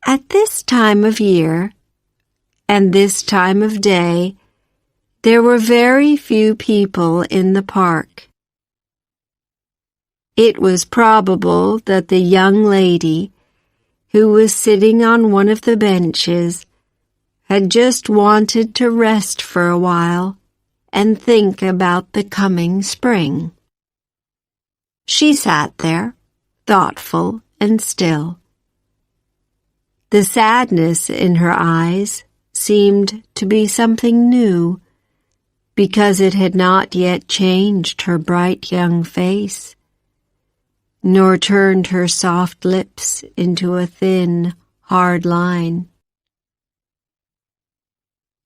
At this time of year and this time of day, there were very few people in the park. It was probable that the young lady, who was sitting on one of the benches, had just wanted to rest for a while and think about the coming spring. She sat there, thoughtful and still. The sadness in her eyes seemed to be something new, because it had not yet changed her bright young face, nor turned her soft lips into a thin, hard line.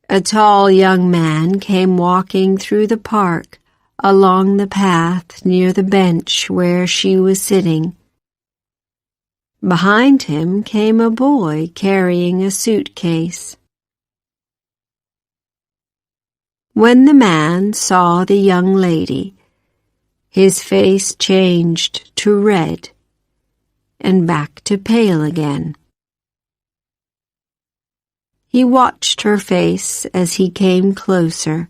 A tall young man came walking through the park along the path near the bench where she was sitting. Behind him came a boy carrying a suitcase. When the man saw the young lady, his face changed to red and back to pale again. He watched her face as he came closer,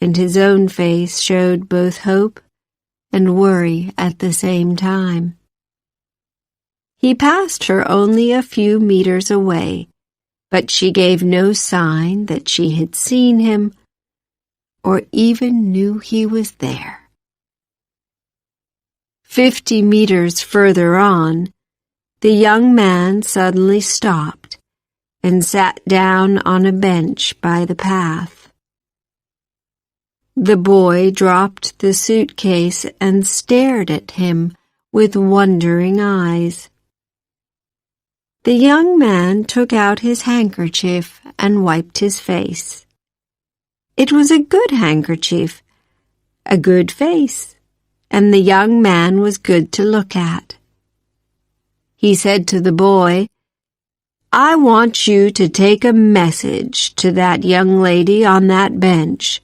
and his own face showed both hope and worry at the same time. He passed her only a few meters away, but she gave no sign that she had seen him or even knew he was there. 50 meters further on, the young man suddenly stopped and sat down on a bench by the path. The boy dropped the suitcase and stared at him with wondering eyes. The young man took out his handkerchief and wiped his face. It was a good handkerchief, a good face, and the young man was good to look at. He said to the boy, "I want you to take a message to that young lady on that bench.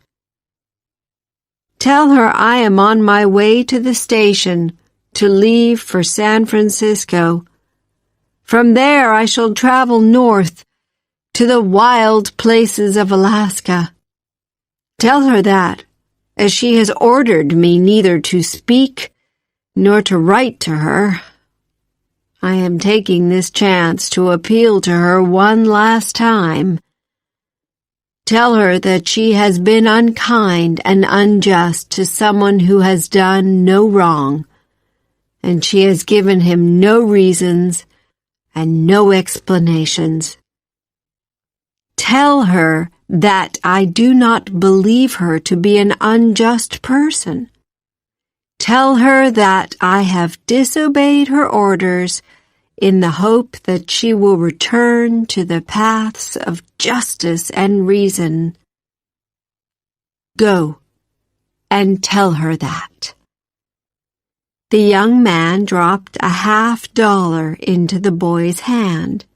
Tell her I am on my way to the station to leave for San Francisco. From there I shall travel north to the wild places of Alaska. Tell her that, as she has ordered me neither to speak nor to write to her. I am taking this chance to appeal to her one last time. Tell her that she has been unkind and unjust to someone who has done no wrong, and she has given him no reasons and no explanations. Tell her that I do not believe her to be an unjust person. Tell her that I have disobeyed her orders in the hope that she will return to the paths of justice and reason. Go and tell her that." The young man dropped a $50 into the boy's hand.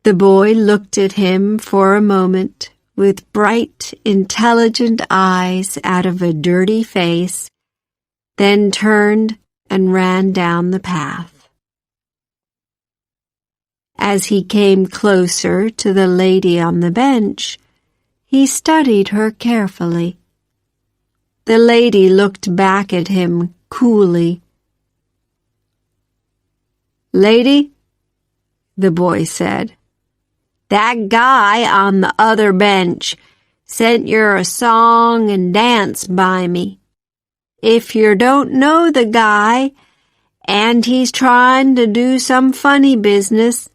The boy looked at him for a moment with bright, intelligent eyes out of a dirty face, then turned and ran down the path. As he came closer to the lady on the bench, he studied her carefully. The lady looked back at him coolly. "Lady," the boy said, "that guy on the other bench sent yer a song and dance by me. If yer don't know the guy and he's trying to do some funny business,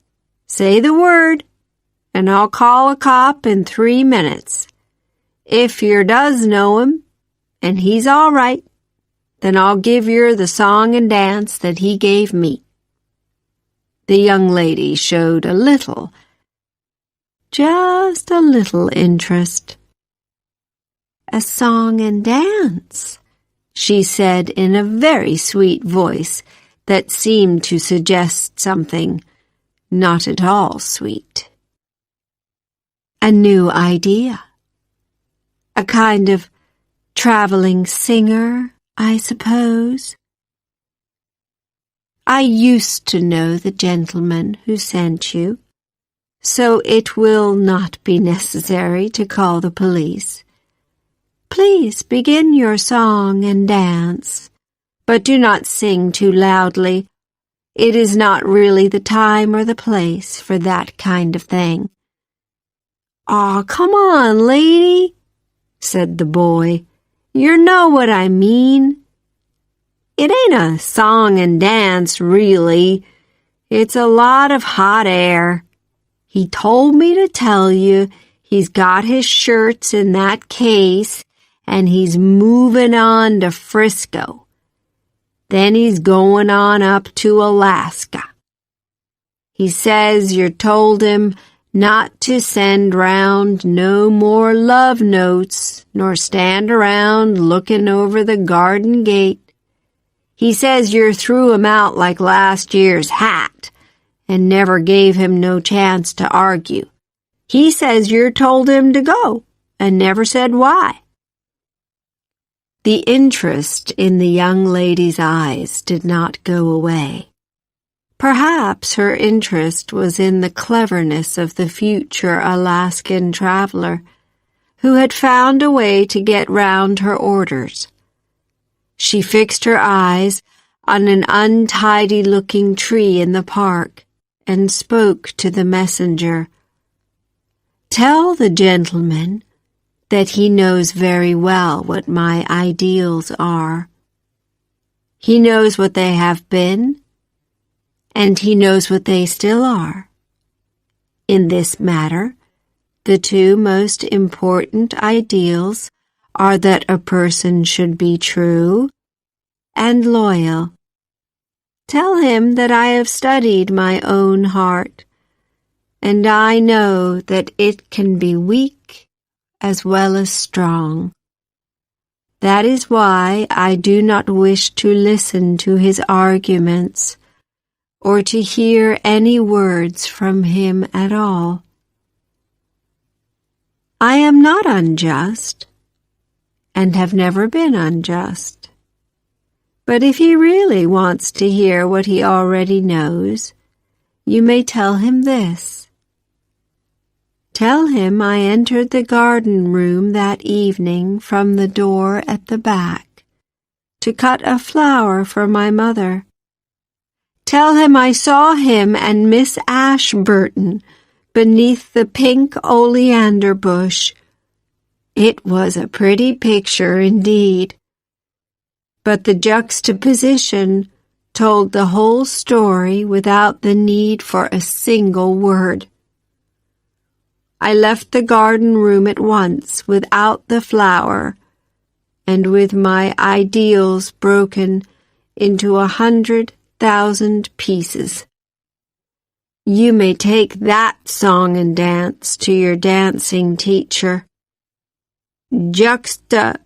say the word and I'll call a cop in 3 minutes. If yer does know him and he's all right, then I'll give yer the song and dance that he gave me." The young lady showed a little, just a little interest. "A song and dance," she said in a very sweet voice that seemed to suggest something not at all sweet. "A new idea. A kind of traveling singer, I suppose." I used to know the gentleman who sent you, so it will not be necessary to call the police. Please begin your song and dance, but do not sing too loudly. It is not really the time or the place for that kind of thing." "Aw, come on, lady," said the boy. "You know what I mean. It ain't a song and dance, really. It's a lot of hot air. He told me to tell you he's got his shirts in that case and he's moving on to Frisco. Then he's going on up to Alaska. He says you told him not to send round no more love notes nor stand around looking over the garden gate. He says you threw him out like last year's hat and never gave him no chance to argue. He says you told him to go and never said why." The interest in the young lady's eyes did not go away. Perhaps her interest was in the cleverness of the future Alaskan traveler, who had found a way to get round her orders. She fixed her eyes on an untidy-looking tree in the park and spoke to the messenger. "Tell the gentleman that he knows very well what my ideals are. He knows what they have been, and he knows what they still are. In this matter, the two most important ideals are that a person should be true and loyal. Tell him that I have studied my own heart, and I know that it can be weak as well as strong. That is why I do not wish to listen to his arguments or to hear any words from him at all. I am not unjust, and have never been unjust. But if he really wants to hear what he already knows, you may tell him this. Tell him I entered the garden room that evening from the door at the back to cut a flower for my mother. Tell him I saw him and Miss Ashburton beneath the pink oleander bush. It was a pretty picture indeed, but the juxtaposition told the whole story without the need for a single word. I left the garden room at once without the flower and with my ideals broken into 100,000 pieces. You may take that song and dance to your dancing teacher. Juxta?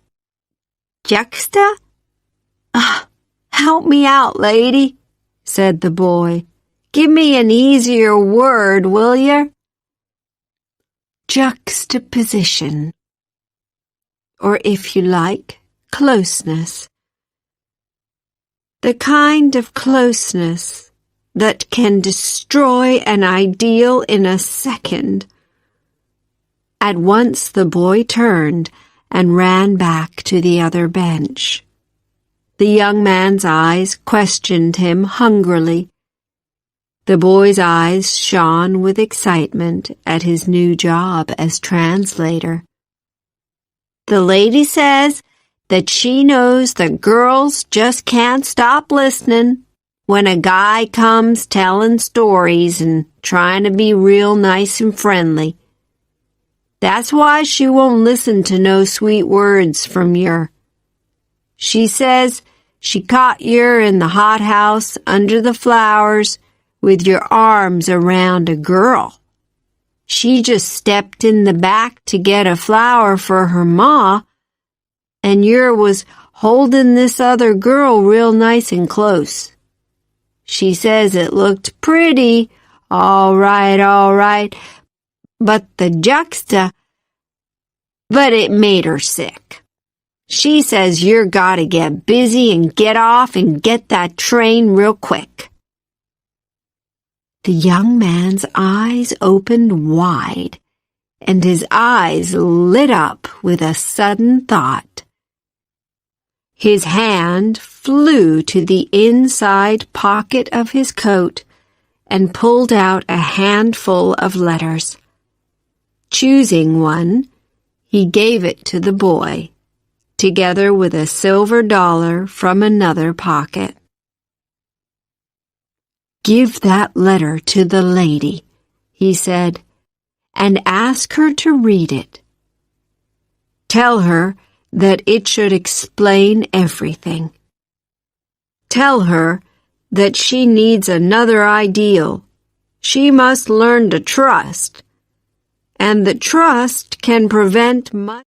Help me out, lady, said the boy. Give me an easier word, will you? Juxtaposition, or if you like, closeness. The kind of closeness that can destroy an ideal in a second. At once the boy turned and ran back to the other bench. The young man's eyes questioned him hungrily. The boy's eyes shone with excitement at his new job as translator. The lady says that she knows the girls just can't stop listening when a guy comes telling stories and trying to be real nice and friendly. That's why she won't listen to no sweet words from yer. She says she caught yer in the hothouse under the flowers with your arms around a girl. She just stepped in the back to get a flower for her ma, and yer was holding this other girl real nice and close. She says it looked pretty, all right, but but it made her sick. She says you're gotta get busy and get off and get that train real quick. The young man's eyes opened wide, and his eyes lit up with a sudden thought. His hand flew to the inside pocket of his coat and pulled out a handful of letters. Choosing one, he gave it to the boy, together with a silver dollar from another pocket. "Give that letter to the lady," he said, "and ask her to read it. Tell her that it should explain everything. Tell her that she needs another ideal. She must learn to trust, and that trust can prevent much